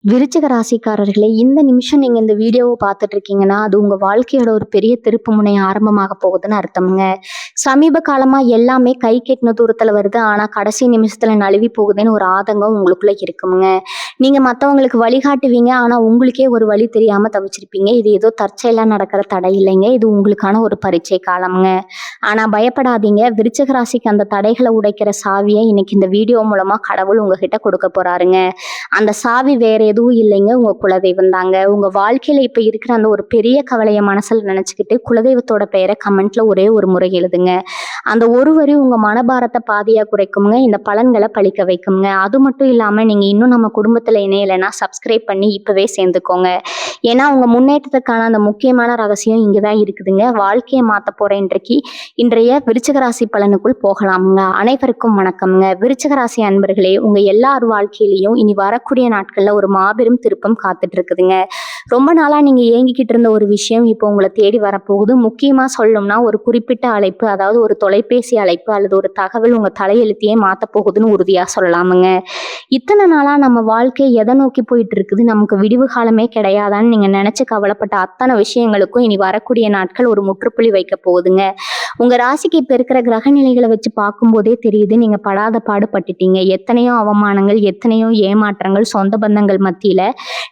விருச்சிக ராசிக்காரர்களே, இந்த நிமிஷம் நீங்க இந்த வீடியோவை பார்த்துட்டு இருக்கீங்கன்னா, அது உங்க வாழ்க்கையோட ஒரு பெரிய திருப்பு முனை ஆரம்பமாக போகுதுன்னு அர்த்தம்ங்க. சமீப காலமா எல்லாமே கை கெட்டின தூரத்துல வருது. ஆனா கடைசி நிமிஷத்துல நழுவி போகுதுன்னு ஒரு ஆதங்கம் உங்களுக்குள்ள இருக்குங்க. நீங்க மத்தவங்களுக்கு வழிகாட்டுவீங்க. ஆனா உங்களுக்கே ஒரு வழி தெரியாம தவிச்சிருப்பீங்க. இது ஏதோ தற்செயலா நடக்கிற தடை இல்லைங்க. இது உங்களுக்கான ஒரு பரீட்சை காலம்ங்க. ஆனா பயப்படாதீங்க. விருச்சிக ராசிக்கு அந்த தடைகளை உடைக்கிற சாவியை இன்னைக்கு இந்த வீடியோ மூலமா கடவுள் உங்ககிட்ட கொடுக்க போறாருங்க. அந்த சாவி வேற எதுவும் இல்லைங்க, உங்க குலதெய்வம் தாங்க. உங்க வாழ்க்கையில இப்ப இருக்கிற அந்த ஒரு பெரிய கவலைய மனசுல நினைச்சுக்கிட்டு குலதெய்வத்தோட பெயரை கமெண்ட்ல ஒரே ஒரு முறை எழுதுங்க. அந்த ஒரு வரி உங்க மனபாரத்தை பாதியா குறைக்குங்க, இந்த பலன்களை பழிக்க வைக்குங்க. அது மட்டும் இல்லாம நீங்க இன்னும் நம்ம குடும்பத்துல இணையலைன்னா சப்ஸ்கிரைப் பண்ணி இப்பவே சேர்ந்துக்கோங்க. ஏன்னா உங்க முன்னேற்றத்துக்கான அந்த முக்கியமான ரகசியம் இங்கதான் இருக்குதுங்க. வாழ்க்கையை மாத்த போற இன்றைய விருச்சிக ராசி பலனுக்குள் போகலாமுங்க. அனைவருக்கும் வணக்கம்ங்க. விருச்சிக ராசி அன்பர்களே, உங்க எல்லார் வாழ்க்கையிலையும் இனி வரக்கூடிய நாட்கள்ல ஒரு மாபெரும் திருப்பம் காத்துட்டு இருக்குதுங்க. ரொம்ப நாளா நீங்க ஏங்கிக்கிட்டு இருந்த ஒரு விஷயம் இப்போ உங்களை தேடி வரப்போகுது. முக்கியமா சொல்லணும்னா ஒரு குறிப்பிட்ட அழைப்பு, அதாவது ஒரு தொலைபேசி அழைப்பு அல்லது ஒரு தகவல் உங்க தலையெழுத்தையே மாத்த போகுதுன்னு உறுதியா சொல்லலாமுங்க. இத்தனை நாளா நம்ம வாழ்க்கை எதை நோக்கி போயிட்டு இருக்குது, நமக்கு விடிவு காலமே கிடையாதான்னு நீங்க நினைச்சு கவலைப்பட்ட அத்தனை விஷயங்களுக்கும் இனி வரக்கூடிய நாட்கள் ஒரு முற்றுப்புள்ளி வைக்க போகுதுங்க. உங்க ராசிக்கு இப்ப இருக்கிற கிரக நிலைகளை வச்சு பார்க்கும்போதே தெரியுது, நீங்க படாத பாடுபட்டுட்டீங்க. எத்தனையோ அவமானங்கள், எத்தனையோ ஏமாற்றங்கள், சொந்த பந்தங்கள் மத்தியில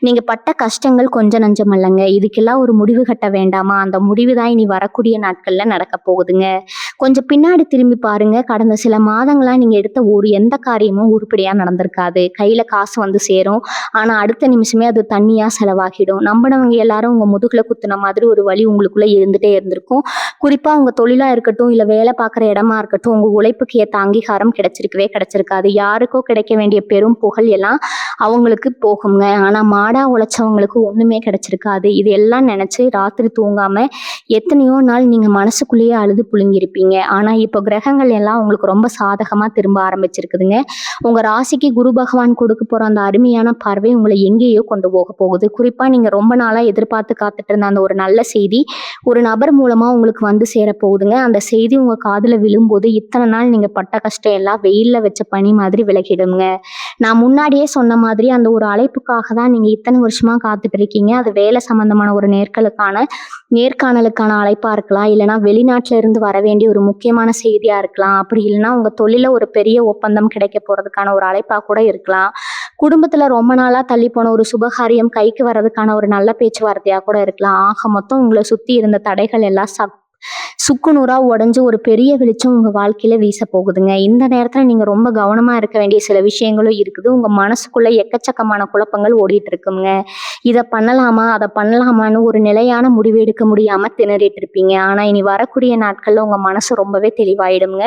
நீங்க பட்ட கஷ்டங்கள் கொஞ்சம் நஞ்சம் அல்லங்க. இதுக்கெல்லாம் ஒரு முடிவு கட்ட வேண்டாமா? அந்த முடிவு தான் இனி வரக்கூடிய நாட்கள்ல நடக்க போகுதுங்க. கொஞ்சம் பின்னாடி திரும்பி பாருங்க. கடந்த சில மாதங்களா நீங்க எடுத்த எந்த காரியமும் உருப்படியா நடந்திருக்காது. கையில காசு வந்து சேரும், ஆனா அடுத்த நிமிஷமே அது தண்ணியா செலவாகிடும். நம்பினவங்க எல்லாரும் உங்க முதுகுல குத்துன மாதிரி ஒரு வலி உங்களுக்குள்ள இருந்துட்டே இருந்திருக்கும். குறிப்பா உங்க தொழிலா இருக்கட்டும், இல்ல வேலை பார்க்குற இடமா இருக்கட்டும், உங்க உழைப்புக்கு ஏற்ற அங்கீகாரம் கிடைச்சிருக்காது. யாருக்கோ கிடைக்க வேண்டிய பெரும் புகழ் எல்லாம் அவங்களுக்கு போகுங்க. ஆனா மாடா உழைச்சவங்களுக்கு ஒண்ணுமே கிடைச்சிருக்காது. இது எல்லாம் நினைச்சு ராத்திரி தூங்காம எத்தனையோ நாள் நீங்க மனசுக்குள்ளேயே அழுது புழுங்கிருப்பீங்க. ஆனா இப்போ கிரகங்கள் எல்லாம் உங்களுக்கு ரொம்ப சாதகமா திரும்ப ஆரம்பிச்சிருக்குதுங்க. உங்க ராசிக்கு குரு பகவான் கொடுக்க போற அந்த அருமையான பார்வை உங்களை எங்கேயோ கொண்டு போக போகுது. குறிப்பா நீங்க ரொம்ப நாளா எதிர்பார்த்து காத்துட்டு இருந்த அந்த ஒரு நல்ல செய்தி ஒரு நபர் மூலமா உங்களுக்கு வந்து சேர போகுதுங்க. அந்த செய்தி உங்க காதுல விழும்போது இத்தனை நாள் நீங்க பட்ட கஷ்டம் எல்லாம் வெயில்ல வச்ச பனி மாதிரி விலகிடுங்க. நான் முன்னாடியே சொன்ன மாதிரி அந்த ஒரு அழைப்புக்காக தான் நீங்க இத்தனை வருஷமா காத்துட்டு இருக்கீங்க. அது வேலை சம்பந்தமான ஒரு நேர்காணலுக்கான அழைப்பா இருக்கலாம், இல்லைன்னா வெளிநாட்டுல இருந்து வர வேண்டிய ஒரு முக்கியமான செய்தியா இருக்கலாம், அப்படி இல்லைன்னா உங்க தொழில ஒரு பெரிய ஒப்பந்தம் கிடைக்க போறதுக்கான ஒரு அழைப்பா கூட இருக்கலாம். குடும்பத்துல ரொம்ப நாளா தள்ளி போன ஒரு சுபகாரியம் கைக்கு வர்றதுக்கான ஒரு நல்ல பேச்சுவார்த்தையா கூட இருக்கலாம். ஆக மொத்தம் உங்களை சுத்தி இருந்த தடைகள் எல்லாம் சுக்குநூறா உடஞ்சு ஒரு பெரிய வெளிச்சம் உங்க வாழ்க்கையில வீச போகுதுங்க. இந்த நேரத்துல நீங்க ரொம்ப கவனமா இருக்க வேண்டிய சில விஷயங்களும் இருக்குது. உங்க மனசுக்குள்ள எக்கச்சக்கமான குழப்பங்கள் ஓடிட்டு இருக்குங்க. இதை பண்ணலாமா, அதை பண்ணலாமான்னு ஒரு நிலையான முடிவு எடுக்க முடியாம திணறிட்டு இருப்பீங்க. ஆனா இனி வரக்கூடிய நாட்கள்ல உங்க மனசு ரொம்பவே தெளிவாயிடுங்க.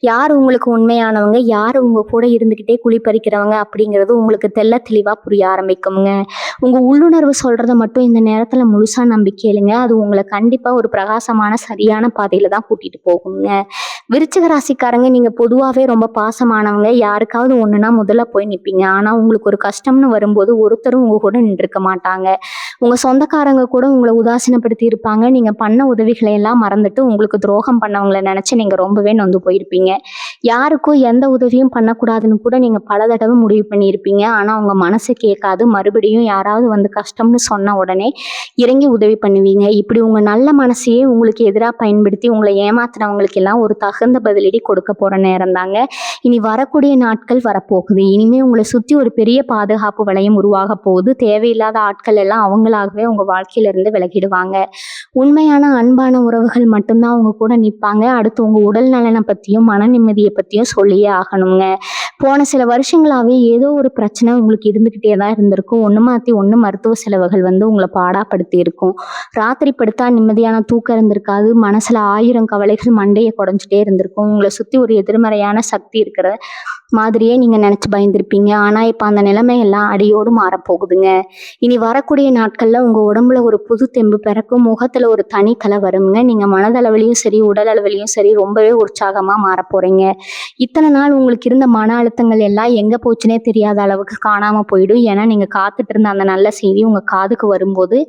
யார் உங்களுக்கு உண்மையானவங்க, யார் உங்க கூட இருந்துகிட்டே குழிப்பறிக்கிறவங்க அப்படிங்கிறது உங்களுக்கு தெள்ள தெளிவா புரிய ஆரம்பிக்குங்க. உங்க உள்ளுணர்வு சொல்றதை மட்டும் இந்த நேரத்துல முழுசா நம்பி கேளுங்க. அது உங்களை கண்டிப்பா ஒரு பிரகாசமான சரியான பாதையில தான் கூட்டிட்டு போகுங்க. விருச்சிக ராசிக்காரங்க, நீங்க பொதுவாவே ரொம்ப பாசமானவங்க. யாருக்காவது ஒண்ணுனா முதல்ல போய் நிப்பீங்க. ஆனா உங்களுக்கு ஒரு கஷ்டம்னு வரும்போது ஒருத்தரும் உங்க கூட நின்றுக்க மாட்டாங்க. உங்க சொந்தக்காரங்க கூட உங்களை உதாசீனப்படுத்தி இருப்பாங்க. நீங்க பண்ண உதவிகளை எல்லாம் மறந்துட்டு உங்களுக்கு துரோகம் பண்ணவங்களை நினைச்சு நீங்க ரொம்பவே நொந்து போயிருப்பீங்க. யாருக்கும் எந்த உதவியும் பண்ணக்கூடாதுன்னு கூட நீங்க பல தடவை முடிவு பண்ணியிருப்பீங்க. ஆனா உங்க மனசு கேட்காது. மறுபடியும் யாராவது வந்து கஷ்டம்னு சொன்ன உடனே இறங்கி உதவி பண்ணுவீங்க. இப்படி உங்க நல்ல மனசையே உங்களுக்கு எதிராக பயன்படுத்தி உங்களை ஏமாத்துறவங்களுக்கு எல்லாம் ஒரு தகுந்த பதிலடி கொடுக்க போற நேரம் தாங்க இனி வரக்கூடிய நாட்கள் வரப்போகுது. இனிமே உங்களை சுத்தி ஒரு பெரிய பாதுகாப்பு வளையம் உருவாக போகுது. தேவையில்லாத ஆட்கள் எல்லாம் அவங்களாகவே உங்க வாழ்க்கையில இருந்து விலகிடுவாங்க. உண்மையான அன்பான உறவுகள் மட்டும்தான் உங்க கூட நிற்பாங்க. அடுத்து உங்க உடல் நலனை பத்தியும் மன நிம்மதியை பத்தியும் சொல்லியே ஆகணுங்க. போன சில வருஷங்களாவே ஏதோ ஒரு பிரச்சனை உங்களுக்கு இருந்துகிட்டே தான் இருந்திருக்கும். ஒண்ணு மாத்தி ஒண்ணு மருத்துவ செலவுகள் வந்து உங்களை பாடாப்படுத்தி இருக்கும். ராத்திரி படுத்தா நிம்மதியான தூக்கம் இருந்திருக்காது. மனசுல 1000 கவலைகள் மண்டையை குடைஞ்சிட்டே இருந்திருக்கும். உங்களை சுத்தி ஒரு எதிர்மறையான சக்தி இருக்கிற மாதிரியே நீங்க நினைச்சு பயந்துருப்பீங்க. ஆனா இப்ப அந்த நிலைமை எல்லாம் அடியோடு மாறப்போகுதுங்க. இனி வரக்கூடிய நாட்கள்ல உங்க உடம்புல ஒரு புது தெம்பு பிறக்கும். முகத்துல ஒரு தனி கலை வருங்க. நீங்க மனதளவிலையும் சரி உடல் அளவிலையும் சரி ரொம்பவே உற்சாகமா மாற போறீங்க. இத்தனை நாள் உங்களுக்கு இருந்த மன அழுத்தங்கள் எல்லாம் எங்க போச்சுன்னே தெரியாத அளவுக்கு காணாம போயிடும். ஏன்னா நீங்க காத்துட்டு இருந்த அந்த நல்ல செய்தி உங்க காதுக்கு வரும்போது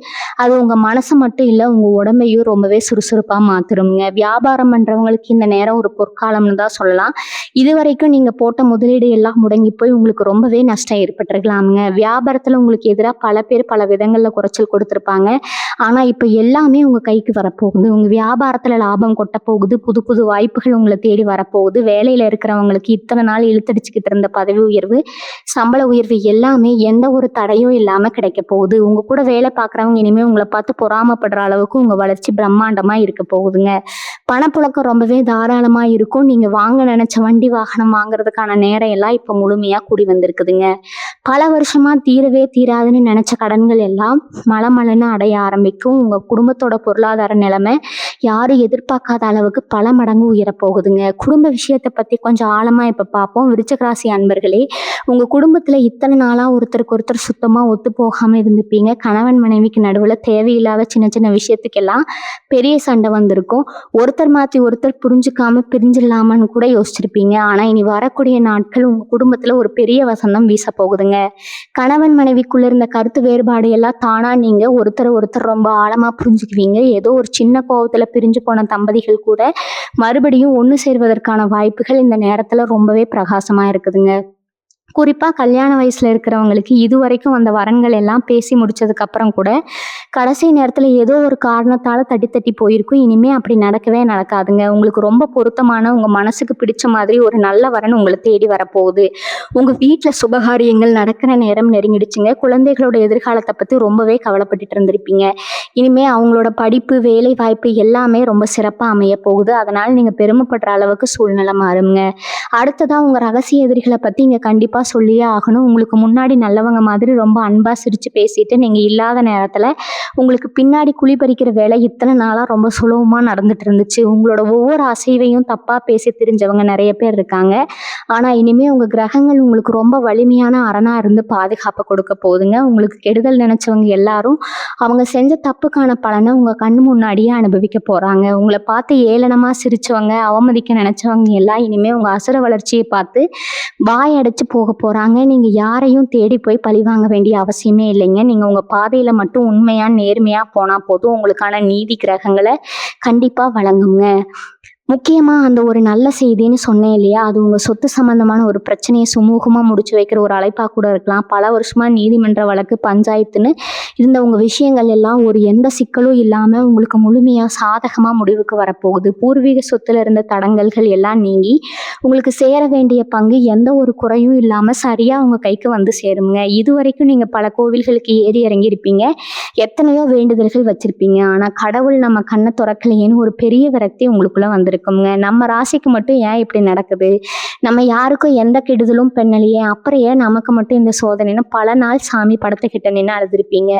அது உங்க மனசு மட்டும் இல்ல, உங்க உடம்பையும் ரொம்பவே சுறுசுறுப்பா மாத்திருங்க. வியாபாரம் பண்றவங்களுக்கு இந்த நேரம் நேரம் ஒரு பொற்காலம்னு தான் சொல்லலாம். இதுவரைக்கும் நீங்க போட்ட முதலீடு எல்லாம் முடங்கி போய் உங்களுக்கு ரொம்பவே நஷ்டம் ஏற்பட்டிருக்கலாமுங்க. வியாபாரத்துல உங்களுக்கு எதிரா பல பேர் பல விதங்கள்ல குறைச்சல் கொடுத்திருப்பாங்க. ஆனா இப்ப எல்லாமே உங்க கைக்கு வரப்போகுது. உங்க வியாபாரத்துல லாபம் கொட்ட போகுது. புது புது வாய்ப்புகள் உங்களை தேடி வரப்போகுது. வேலையில இருக்கிறவங்களுக்கு இத்தனை நாள் இழுத்தடிச்சுக்கிட்டு இருந்த பதவி உயர்வு, சம்பள உயர்வு எல்லாமே எந்த ஒரு தடையும் இல்லாம கிடைக்க போகுது. உங்க கூட வேலை பார்க்குறவங்க இனிமே உங்களை பார்த்து பொறாமைப்படுற அளவுக்கு உங்க வளர்ச்சி பிரம்மாண்டமா இருக்க போகுதுங்க. பணப்புழக்கம் ரொம்பவே தாராளமா இருக்கும். நீங்க வாங்க நினைச்ச வண்டி வாகனம் வாங்குறதுக்கான நேரம் எல்லாம் இப்ப முழுமையா கூடி வந்திருக்குதுங்க. பல வருஷமா தீரவே தீராதுன்னு நினைச்ச கடன்கள் எல்லாம் மலமலன்னு அடைய ஆரம்பிக்கும். உங்க குடும்பத்தோட பொருளாதார நிலைமை யாரும் எதிர்பார்க்காத அளவுக்கு பல மடங்கு உயரப்போகுதுங்க. குடும்ப விஷயத்தை பத்தி கொஞ்சம் ஆழமா இப்ப பார்ப்போம். விருச்சிக ராசி அன்பர்களே, உங்க குடும்பத்துல இத்தனை நாளா ஒருத்தருக்கு ஒருத்தர் சுத்தமா ஒத்து போகாம இருந்திருப்பீங்க. கணவன் மனைவிக்கு நடுவுல தேவையில்லாத சின்ன சின்ன விஷயத்துக்கெல்லாம் பெரிய சண்டை வந்திருக்கும். ஒருத்தர் மாத்தி ஒருத்தர் புரிஞ்சுக்காம பிரிஞ்சிடலாமான்னு கூட யோசிச்சிருப்பீங்க. ஆனா இனி வரக்கூடிய நாட்கள் உங்க குடும்பத்துல ஒரு பெரிய வசந்தம் வீச போகுதுங்க. கணவன் மனைவிக்குள்ள இருந்த கருத்து வேறுபாடு எல்லாம் தானா நீங்க ஒருத்தர் ரொம்ப ஆழமா புரிஞ்சுக்குவீங்க. ஏதோ ஒரு சின்ன கோவத்துல பிரிஞ்சு போன தம்பதிகள் கூட மறுபடியும் ஒண்ணு சேர்வதற்கான வாய்ப்புகள் இந்த நேரத்துல ரொம்பவே பிரகாசமா இருக்குதுங்க. குறிப்பா கல்யாண வயசுல இருக்கிறவங்களுக்கு இதுவரைக்கும் வந்த வரன்கள் எல்லாம் பேசி முடிச்சதுக்கு அப்புறம் கூட கடைசி நேரத்துல ஏதோ ஒரு காரணத்தால தட்டி தட்டி போயிருக்கும். இனிமே அப்படி நடக்கவே நடக்காதுங்க. உங்களுக்கு ரொம்ப பொருத்தமான உங்க மனசுக்கு பிடிச்ச மாதிரி ஒரு நல்ல வரன் உங்களை தேடி வரப்போகுது. உங்க வீட்டுல சுபகாரியங்கள் நடக்கிற நேரம் நெருங்கிடுச்சுங்க. குழந்தைகளோட எதிர்காலத்தை பத்தி ரொம்பவே கவலைப்பட்டுட்டு இருந்திருப்பீங்க. இனிமே அவங்களோட படிப்பு, வேலை வாய்ப்பு எல்லாமே ரொம்ப சிறப்பா அமைய போகுது. அதனால நீங்க பெருமைப்படுற அளவுக்கு சூழ்நிலை மாறுங்க. அடுத்ததா உங்க ரகசிய எதிரிகளை பத்தி இங்க கண்டிப்பா சொல்லியே ஆகணும். உங்களுக்கு முன்னாடி நல்லவங்க மாதிரி ரொம்ப அன்பா சிரிச்சு பேசிட்டு நீங்க இல்லாத நேரத்துல உங்களுக்கு பின்னாடி குழி பறிக்கிற வேலை இத்தனை நாளா ரொம்ப சுலபமா நடந்துட்டு இருந்துச்சு. உங்களோட ஒவ்வொரு அசைவையும் தப்பா பேசி தெரிஞ்சவங்க நிறைய பேர் இருக்காங்க. ஆனா இனிமே உங்க கிரகங்கள் உங்களுக்கு ரொம்ப வலிமையான அரணா இருந்து பாதுகாப்பு கொடுக்க போகுதுங்க. உங்களுக்கு கெடுதல் நினைச்சவங்க எல்லாரும் அவங்க செஞ்ச தப்புக்கான பலனை உங்க கண்ணு முன்னாடியே அனுபவிக்க போறாங்க. உங்களை பார்த்து ஏளனமா சிரிச்சவங்க, அவமதிக்க நினைச்சவங்க எல்லாம் இனிமே உங்க அசுர வளர்ச்சியை பார்த்து வாய் அடைச்சு போக போறாங்க. நீங்க யாரையும் தேடி போய் பழி வாங்க வேண்டிய அவசியமே இல்லைங்க. நீங்க உங்க பாதையில மட்டும் உண்மையா நேர்மையா போனா போதும். உங்களுக்கான நீதி கிரகங்களை கண்டிப்பா வழங்குங்க. முக்கியமா அந்த ஒரு நல்ல செய்தின்னு சொன்னேன் இல்லையா, அது உங்க சொத்து சம்பந்தமான ஒரு பிரச்சனையை சுமூகமா முடிச்சு வைக்கிற ஒரு அழைப்பா கூட இருக்கலாம். பல வருஷமா நீதிமன்ற வழக்கு, பஞ்சாயத்துன்னு இருந்த உங்க விஷயங்கள் எல்லாம் ஒரு எந்த சிக்கலும் இல்லாம உங்களுக்கு முழுமையா சாதகமா முடிவுக்கு வரப்போகுது. பூர்வீக சொத்துல இருந்த தடங்கல்கள் எல்லாம் நீங்கி உங்களுக்கு சேர வேண்டிய பங்கு எந்த ஒரு குறையும் இல்லாம சரியா உங்க கைக்கு வந்து சேருங்க. இது வரைக்கும் நீங்க பல கோவில்களுக்கு ஏறி இறங்கி இருப்பீங்க. எத்தனையோ வேண்டுதல்கள் வச்சிருப்பீங்க. ஆனா கடவுள் நம்ம கண்ணை திறக்கலையேன்னு ஒரு பெரிய விரக்தி உங்களுக்குள்ள வந்திருக்குங்க. நம்ம ராசிக்கு மட்டும் ஏன் இப்படி நடக்குது, நம்ம யாருக்கும் எந்த கெடுதலும் பண்ணலையே, அப்புறம் ஏன் நமக்கு மட்டும் இந்த சோதனைன்னு பல நாள் சாமி படத்துக்கிட்ட நின்று அழுதுருப்பீங்க.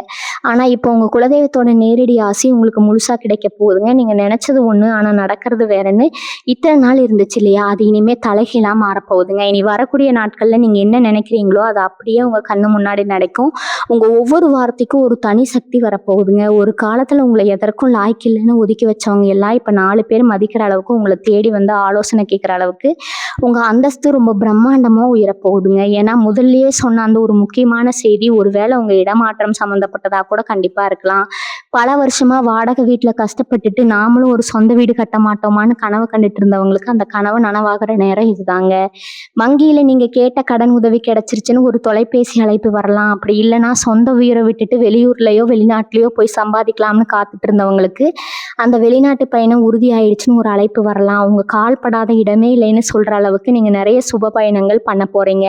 ஆனா இப்போ உங்க குலதெய்வத்தோட நேரடி ஆசை உங்களுக்கு முழுசா கிடைக்க போகுதுங்க. நீங்க நினைச்சது ஒண்ணு ஆனா நடக்கிறது வேறன்னு இத்தனை நாள் இருந்துச்சு இல்லையா, அது இனிமே தலைகீழா மாறப்போகுதுங்க. இனி வரக்கூடிய நாட்கள்ல நீங்க என்ன நினைக்கிறீங்களோ அது அப்படியே உங்க கண்ணு முன்னாடி நடக்கும். உங்க ஒவ்வொரு வார்த்தைக்கும் ஒரு தனி சக்தி வரப்போகுதுங்க. ஒரு காலத்துல உங்களை எதற்கும் லாய்க்கு இல்லைன்னு ஒதுக்கி வச்சவங்க எல்லாம் இப்ப 4 பேர் மதிக்கிற அளவுக்கு உங்களை தேடி வந்து ஆலோசனை கேட்கிற அளவுக்கு உங்க அந்தஸ்து ரொம்ப பிரம்மாண்டமா உயரப்போகுதுங்க. ஏன்னா முதல்லயே சொன்ன அந்த ஒரு முக்கியமான செய்தி ஒருவேளை உங்க இடமாற்றம் சம்மந்தப்பட்டதா கூட கண்டிப்பா இருக்கலாம். பல வருஷமா வாடகை வீட்டுல கஷ்டப்பட்டுட்டு நாமளும் ஒரு சொந்த வீடு கட்ட மாட்டோமான்னு கனவு கண்டுட்டு இருந்தவங்களுக்கு அந்த கனவு நனவாகிற நேரம் இதுதாங்க. வங்கியில நீங்க கேட்ட கடன் உதவி கிடைச்சிருச்சுன்னு ஒரு தொலைபேசி அழைப்பு வரலாம். அப்படி இல்லைன்னா சொந்த உயிரை விட்டுட்டு வெளியூர்லயோ வெளிநாட்டுலயோ போய் சம்பாதிக்கலாம்னு காத்துட்டு இருந்தவங்களுக்கு அந்த வெளிநாட்டு பயணம் உறுதி ஆயிடுச்சுன்னு ஒரு அழைப்பு வரலாம். உங்க கால் படாத இடமே இல்லைன்னு சொல்ற அளவுக்கு நீங்க நிறைய சுப பயணங்கள் பண்ண போறீங்க.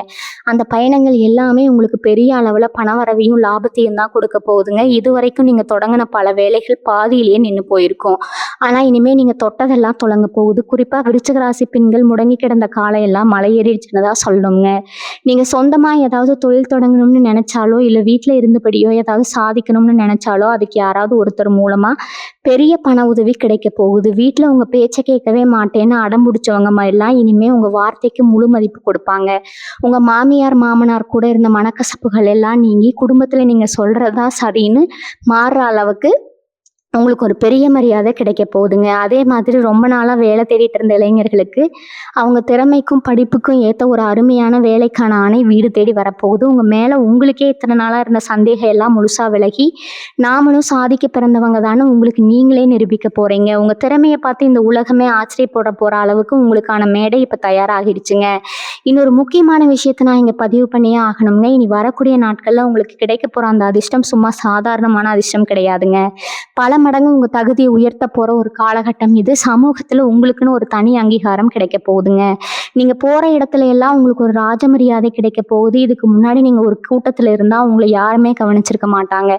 அந்த பயணங்கள் எல்லாமே உங்களுக்கு பெரிய அளவுல பணவரவையும் லாபத்தையும் தான் கொடுக்க போகுதுங்க. இது வரைக்கும் நீங்க தொடங்கின பல வேலைகள் பாதியிலேயே நின்று போயிருக்கும். ஆனா இனிமே நீங்க தொட்டதெல்லாம் தொடங்க போகுது. குறிப்பா விருச்சிக ராசி பெண்கள் முடங்கி கிடந்த காலம் எல்லாம் மலை ஏறிடுச்சுன்னு தான் சொல்லணுங்க. நீங்க சொந்தமா ஏதாவது தொழில் தொடங்கணும்னு நினைச்சாலோ இல்ல வீட்டுல இருந்தபடியோ ஏதாவது சாதிக்கணும்னு நினைச்சாலோ அதுக்கு யாராவது ஒருத்தர் மூலமா பெரிய பண உதவி கிடைக்க போகுது. வீட்டுல உங்க பேச்சை கேட்கவே மாட்டேன்னு அடம் பிடிச்சவங்க எல்லாம் இனிமே உங்க வார்த்தைக்கு முழு மதிப்பு கொடுப்பாங்க. உங்க மாமியார் மாமனார் கூட இருந்த மனக்கசப்புகள் எல்லாம் நீங்கி குடும்பத்துல நீங்க சொல்றதா சரின்னு மாறுற அளவுக்கு உங்களுக்கு ஒரு பெரிய மரியாதை கிடைக்க போகுதுங்க. அதே மாதிரி ரொம்ப நாளா வேலை தேடிட்டு இருந்த இளைஞர்களுக்கு, அவங்க திறமைக்கும், படிப்புக்கும் ஏத்த ஒரு அருமையான வேலைக்கான ஆணை வீடு தேடி வரப்போகுது. உங்க மேல உங்களுக்கே இத்தன நாளா இருந்த சந்தேகம் எல்லாம் முழுசா விலகி, நாமளும் சாதிக்க பிறந்தவங்க தான்னு உங்களுக்கு நீங்களே நிரூபிக்க போறீங்க. உங்க திறமைய பார்த்து இந்த உலகமே ஆச்சரியப்பட போற அளவுக்கு உங்களுக்கான மேடை இப்ப தயாராகிடுச்சுங்க. இன்னொரு முக்கியமான விஷயத்த நான் இங்க பதிவு பண்ணியே ஆகணும்ங்க. இனி வரக்கூடிய நாட்கள்ல உங்களுக்கு கிடைக்க போற அந்த அதிர்ஷ்டம் சும்மா சாதாரணமான அதிர்ஷ்டம் கிடையாதுங்க. பல மடங்கு உங்க தகுதியை உயர்த்த போற ஒரு காலகட்டம் இது. சமூகத்துல உங்களுக்குன்னு ஒரு தனி அங்கீகாரம் கிடைக்க போகுதுங்க. நீங்க போற இடத்துல எல்லாம் உங்களுக்கு ஒரு ராஜ மரியாதை கிடைக்க போகுது. இதுக்கு முன்னாடி நீங்க ஒரு கூட்டத்துல இருந்தா உங்களை யாருமே கவனிச்சிருக்க மாட்டாங்க.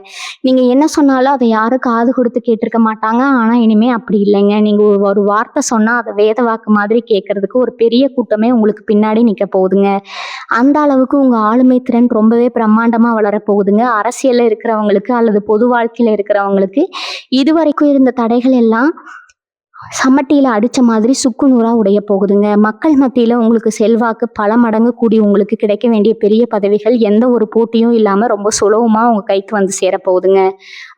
நீங்க என்ன சொன்னாலும் அதை யாரும் காது கொடுத்து கேட்டிருக்க மாட்டாங்க. ஆனா இனிமே அப்படி இல்லைங்க. நீங்க ஒரு வார்த்தை சொன்னா அதை வேத வாக்கு மாதிரி கேட்கறதுக்கு ஒரு பெரிய கூட்டமே உங்களுக்கு பின்னாடி நிக்க போகுதுங்க. அந்த அளவுக்கு உங்க ஆளுமை திறன் ரொம்பவே பிரம்மாண்டமா வளர போகுதுங்க. அரசியல்ல இருக்கிறவங்களுக்கு அல்லது பொது வாழ்க்கையில இருக்கிறவங்களுக்கு இதுவரைக்கும் இருந்த தடைகள் எல்லாம் சமட்டியில அடிச்ச மாதிரி சுக்கு நூறா உடைய போகுதுங்க. மக்கள் மத்தியில உங்களுக்கு செல்வாக்கு பல மடங்கு கூடி உங்களுக்கு கிடைக்க வேண்டிய பெரிய பதவிகள் எந்த ஒரு போட்டியும் இல்லாம ரொம்ப சுலபமா உங்க கைக்கு வந்து சேரப்போகுதுங்க.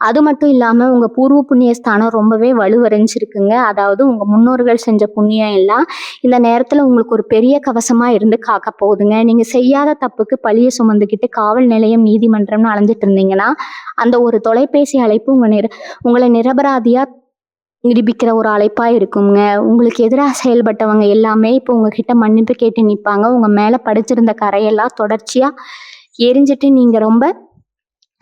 அது மட்டும் இல்லாம உங்க பூர்வ புண்ணிய ஸ்தானம் ரொம்பவே வலுவடைஞ்சிருக்குங்க. அதாவது உங்க முன்னோர்கள் செஞ்ச புண்ணியம் எல்லாம் இந்த நேரத்துல உங்களுக்கு ஒரு பெரிய கவசமா இருந்து காக்க போகுதுங்க. நீங்க செய்யாத தப்புக்கு பழிய சுமந்துக்கிட்டு காவல் நிலையம், நீதிமன்றம்னு அலைஞ்சிட்டு இருந்தீங்கன்னா, அந்த ஒரு தொலைபேசி அழைப்பு உங்களை நிரபராதியா நிரூபிக்கிற ஒரு அழைப்பா இருக்குங்க. உங்களுக்கு எதிராக செயல்பட்டவங்க எல்லாமே இப்போ உங்ககிட்ட மன்னிப்பு கேட்டு நிப்பாங்க. உங்க மேல படிச்சிருந்த கரையெல்லாம்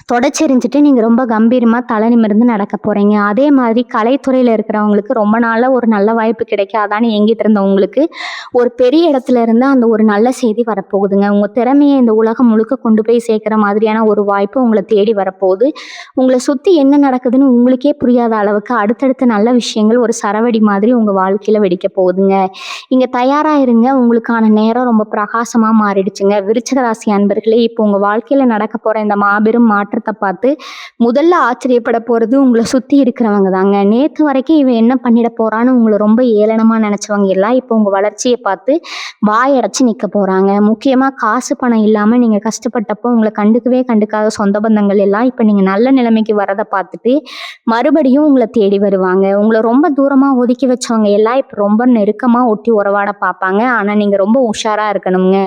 தொடச்செறிஞ்சிட்டு நீங்க ரொம்ப கம்பீரமா தலை நிமிர்ந்து நடக்க போறீங்க. அதே மாதிரி கலைத்துறையில இருக்கிறவங்களுக்கு ரொம்ப நாளா ஒரு நல்ல வாய்ப்பு கிடைக்காதான்னு ஏங்கிட்டு இருந்தவங்களுக்கு ஒரு பெரிய இடத்துல இருந்து அந்த ஒரு நல்ல செய்தி வரப்போகுதுங்க. உங்க திறமையை இந்த உலகம் முழுக்க கொண்டு போய் சேர்க்கிற மாதிரியான ஒரு வாய்ப்பு உங்களை தேடி வரப்போகுது. உங்களை சுத்தி என்ன நடக்குதுன்னு உங்களுக்கே புரியாத அளவுக்கு அடுத்தடுத்த நல்ல விஷயங்கள் ஒரு சரவெடி மாதிரி உங்க வாழ்க்கையில வெடிக்க போகுதுங்க. இங்க தயாரா இருங்க. உங்களுக்கான நேரம் ரொம்ப பிரகாசமா மாறிடுச்சுங்க. விருச்சிக ராசி அன்பர்களே, இப்போ உங்க வாழ்க்கையில நடக்க போற இந்த மாபெரும் மாற்றத்தை பார்த்து முதல்ல ஆச்சரியப்பட போறது உங்களை சுத்தி இருக்கிறவங்க தாங்க. நேத்து வரைக்கும் இவன் என்ன பண்ணிட போறான்னு உங்களை ரொம்ப ஏளனமா நினைச்சவங்க எல்லாம் இப்போ உங்க வளர்ச்சியை பார்த்து வாயடைச்சு நிக்க போறாங்க. முக்கியமா காசு பணம் இல்லாம நீங்க கஷ்டப்பட்டப்போ உங்களை கண்டுக்காத சொந்த பந்தங்கள் எல்லாம் இப்ப நீங்க நல்ல நிலைமைக்கு வரதை பார்த்துட்டு மறுபடியும் உங்களை தேடி வருவாங்க. உங்களை ரொம்ப தூரமா ஒதுக்கி வச்சவங்க எல்லாம் இப்ப ரொம்ப நெருக்கமா ஒட்டி உறவாட பார்ப்பாங்க. ஆனா நீங்க ரொம்ப உஷாரா இருக்கணுங்க.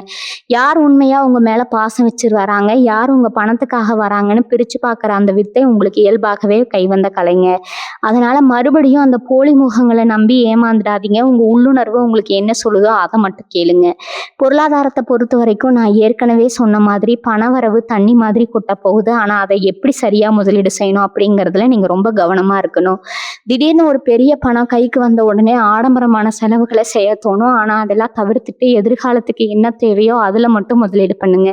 யார் உண்மையா உங்க மேல பாசம் வச்சு வராங்க, யார் உங்க பணத்துக்காக வராங்கன்னு பிரிச்சு பார்க்குற அந்த வித்தை உங்களுக்கு இயல்பாகவே கைவந்த கலைங்க. அதனால மறுபடியும் அந்த போலி முகங்களை நம்பி ஏமாந்துடாதீங்க. உங்க உள்ளுணர்வு உங்களுக்கு என்ன சொல்லுதோ அதை மட்டும் கேளுங்க. பொருளாதாரத்தை பொறுத்த வரைக்கும் நான் ஏற்கனவே சொன்ன மாதிரி பணவரவு தண்ணி மாதிரி கொட்ட போகுது. ஆனா அதை எப்படி சரியா முதலீடு செய்யணும் அப்படிங்கிறதுல நீங்க ரொம்ப கவனமா இருக்கணும். திடீர்னு ஒரு பெரிய பணம் கைக்கு வந்த உடனே ஆடம்பரமான செலவுகளை செய்ய தோணும். ஆனா அதெல்லாம் தவிர்த்துட்டு எதிர்காலத்துக்கு என்ன தேவையோ அதுல மட்டும் முதலீடு பண்ணுங்க.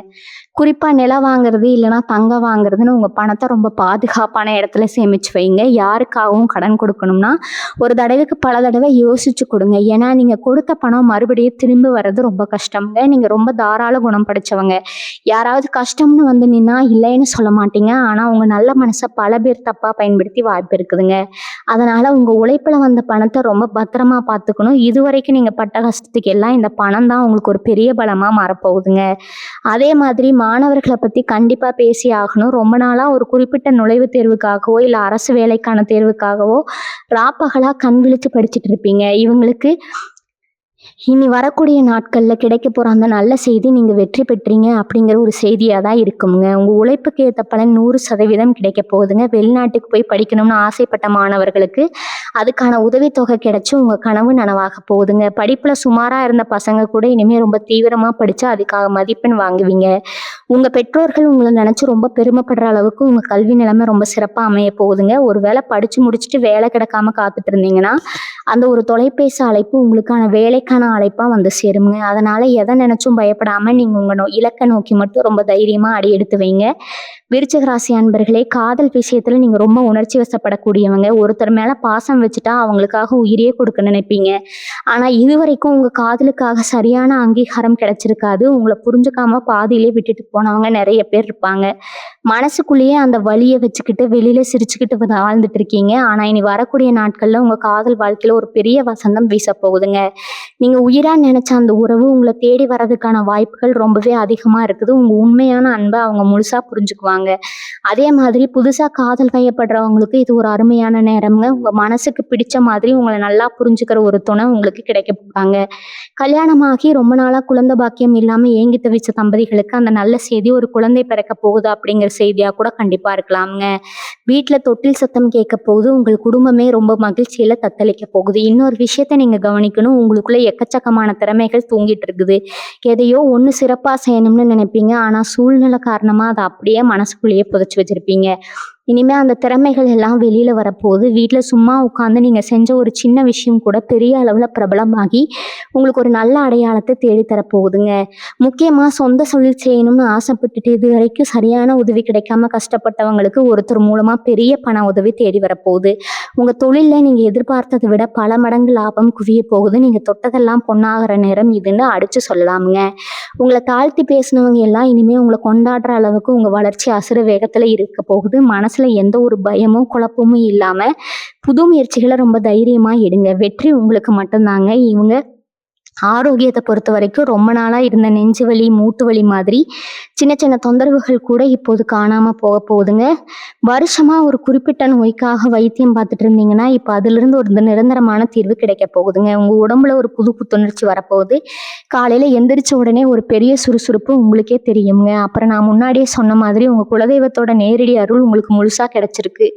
குறிப்பா நிலம் வாங்குறது இல்லைன்னா தங்கம் வாங்குறதுன்னு உங்க பணத்தை ரொம்ப பாதுகாப்பான இடத்துல சேமிச்சு வைங்க. யாருக்காகவும் கடன் கொடுக்கணும்னா ஒரு தடவைக்கு பல தடவை யோசிச்சு கொடுங்க. ஏன்னா நீங்க கொடுத்த பணம் மறுபடியும் திரும்பி வர்றது ரொம்ப கஷ்டம்ங்க. நீங்க ரொம்ப தாராள குணம் படிச்சவங்க. யாராவது கஷ்டம்னு வந்து நின்னா இல்லைன்னு சொல்ல மாட்டீங்க. ஆனா உங்க நல்ல மனசை பல பேர் தப்பா பயன்படுத்தி வாய்ப்பு இருக்குதுங்க. அதனால உங்க உழைப்புல வந்த பணத்தை ரொம்ப பத்திரமா பார்த்துக்கணும். இதுவரைக்கும் நீங்க பட்ட கஷ்டத்துக்கு எல்லாம் இந்த பணம் தான் உங்களுக்கு ஒரு பெரிய பலமா மாறப்போகுதுங்க. அதே மாதிரி மாணவர்களை பத்தி கண்டிப்பா பேசி ஆகணும். ரொம்ப நாளா ஒரு குறிப்பிட்ட நுழைவுத் தேர்வுக்காகவோ இல்ல அரசு வேலைக்கான தேர்வுக்காகவோ ராப்பகலா கண் விழிச்சு படிச்சுட்டு இருப்பீங்க. இவங்களுக்கு இனி வரக்கூடிய நாட்கள்ல கிடைக்க போற அந்த நல்ல செய்தி நீங்க வெற்றி பெற்றீங்க அப்படிங்கிற ஒரு செய்தியா தான் இருக்குங்க. உங்க உழைப்புக்கு ஏற்ற பலன் 100% கிடைக்க போகுதுங்க. வெளிநாட்டுக்கு போய் படிக்கணும்னு ஆசைப்பட்ட மாணவர்களுக்கு அதுக்கான உதவித்தொகை கிடைச்சு உங்க கனவு நனவாக போகுதுங்க. படிப்புல சுமாரா இருந்த பசங்க கூட இனிமே ரொம்ப தீவிரமா படிச்சு அதுக்காக மதிப்பெண் வாங்குவீங்க. உங்க பெற்றோர்கள் உங்களை நினைச்சு ரொம்ப பெருமைப்படுற அளவுக்கு உங்க கல்வி நிலைமை ரொம்ப சிறப்பா அமைய போகுதுங்க. ஒருவேளை படிச்சு முடிச்சுட்டு வேலை கிடைக்காம காத்துட்டு இருந்தீங்கன்னா அந்த ஒரு தொலைபேசி அழைப்பு உங்களுக்கான வேலைக்கான அழைப்பா வந்து சேருங்க. அதனால எதை நினைச்சும் பயப்படாம நீங்க உங்க இலக்கை நோக்கி மட்டும் ரொம்ப தைரியமா அடி எடுத்து வைங்க. விருச்சிக ராசி அன்பர்களே, காதல் விஷயத்துல நீங்க ரொம்ப உணர்ச்சி வசப்படக்கூடியவங்க. ஒருத்தர் மேல பாசம் வச்சுட்டா அவங்களுக்காக உயிரே கொடுக்க நினைப்பீங்க. ஆனா இதுவரைக்கும் உங்க காதலுக்காக சரியான அங்கீகாரம் கிடைச்சிருக்காது. உங்களை புரிஞ்சுக்காம பாதியிலே விட்டுட்டு போனவங்க நிறைய பேர் இருப்பாங்க. மனசுக்குள்ளேயே அந்த வலியை வச்சுக்கிட்டு வெளியில சிரிச்சுக்கிட்டு வாழ்ந்துட்டு இருக்கீங்க. ஆனா இனி வரக்கூடிய நாட்கள்ல உங்க காதல் வாழ்க்கையில ஒரு பெரிய வசந்தம் வீச போகுதுங்க. நீங்க உயிரா நினைச்ச அந்த உறவு உங்கள தேடி வர்றதுக்கான வாய்ப்புகள் ரொம்பவே அதிகமா இருக்குது. உங்க உண்மையான அன்ப அவங்க முழுசா புரிஞ்சுக்குவாங்க. அதே மாதிரி புதுசா காதல் வயப்படுறவங்களுக்கு இது ஒரு அருமையான நேரம்ங்க. உங்க மனசுக்கு பிடிச்ச மாதிரி உங்கள நல்லா புரிஞ்சுக்கிற ஒரு துணை உங்களுக்கு கிடைக்க போறாங்க. கல்யாணமாகி ரொம்ப நாளா குழந்தை பாக்கியம் இல்லாம ஏங்கி தவிச்ச தம்பதிகளுக்கு அந்த நல்ல செய்தி ஒரு குழந்தை பிறக்க போகுது அப்படிங்கிற செய்தியா கூட கண்டிப்பா இருக்கலாம்ங்க. வீட்ல தொட்டில் சத்தம் கேட்க போகுது. உங்கள் குடும்பமே ரொம்ப மகிழ்ச்சியில தத்தளிக்க போகுது. இன்னொரு விஷயத்த நீங்க கவனிக்கணும். உங்களுக்குள்ள எக்கச்சக்கமான திறமைகள் தூங்கிட்டு இருக்குது. எதையோ ஒண்ணு சிறப்பா செய்யணும்னு நினைப்பீங்க. ஆனா சூழ்நிலை காரணமா அத அப்படியே மனசுக்குள்ளேயே புதைச்சு வச்சிருப்பீங்க. இனிமே அந்த திறமைகள் எல்லாம் வெளியில வரப்போகுது. வீட்ல சும்மா உட்காந்து நீங்க செஞ்ச ஒரு சின்ன விஷயம் கூட பெரிய அளவுல பிரபலமாகி உங்களுக்கு ஒரு நல்ல அடையாளத்தை தேடி தரப்போகுதுங்க. முக்கியமா சொந்த தொழில் செய்யணும்னு ஆசைப்பட்டுட்டு இது வரைக்கும் சரியான உதவி கிடைக்காம கஷ்டப்பட்டவங்களுக்கு ஒருத்தர் மூலமா பெரிய பண உதவி தேடி வரப்போகுது. உங்க தொழில்ல நீங்க எதிர்பார்த்ததை விட பல மடங்கு லாபம் குவிய போகுது. நீங்க தொட்டதெல்லாம் பொன்னாகிற நேரம் இதுன்னு அடிச்சு சொல்லலாமுங்க. உங்களை தாழ்த்தி பேசினவங்க எல்லாம் இனிமே உங்களை கொண்டாடுற அளவுக்கு உங்க வளர்ச்சி அசுர வேகத்துல இருக்க போகுது. மனசுல எந்த ஒரு பயமும் குழப்பமும் இல்லாம புது முயற்சிகளை ரொம்ப தைரியமா எடுங்க. வெற்றி உங்களுக்கு மட்டும்தாங்க. இவங்க ஆரோக்கியத்தை பொறுத்த வரைக்கும் ரொம்ப நாளா இருந்த நெஞ்சு வலி, மூட்டு வலி மாதிரி சின்ன சின்ன தொந்தரவுகள் கூட இப்போது காணாம போக போகுதுங்க. வருஷமா ஒரு குறிப்பிட்ட நோய்க்காக வைத்தியம் பார்த்துட்டு இருந்தீங்கன்னா இப்போ அதிலிருந்து ஒரு நிரந்தரமான தீர்வு கிடைக்க போகுதுங்க. உங்க உடம்புல ஒரு புது புத்துணர்ச்சி வரப்போகுது. காலையில எந்திரிச்ச உடனே ஒரு பெரிய சுறுசுறுப்பு உங்களுக்கே தெரியுங்க. அப்புறம் நான் முன்னாடியே சொன்ன மாதிரி உங்க குலதெய்வத்தோட நேரடி அருள் உங்களுக்கு முழுசா கிடைச்சிருக்கு.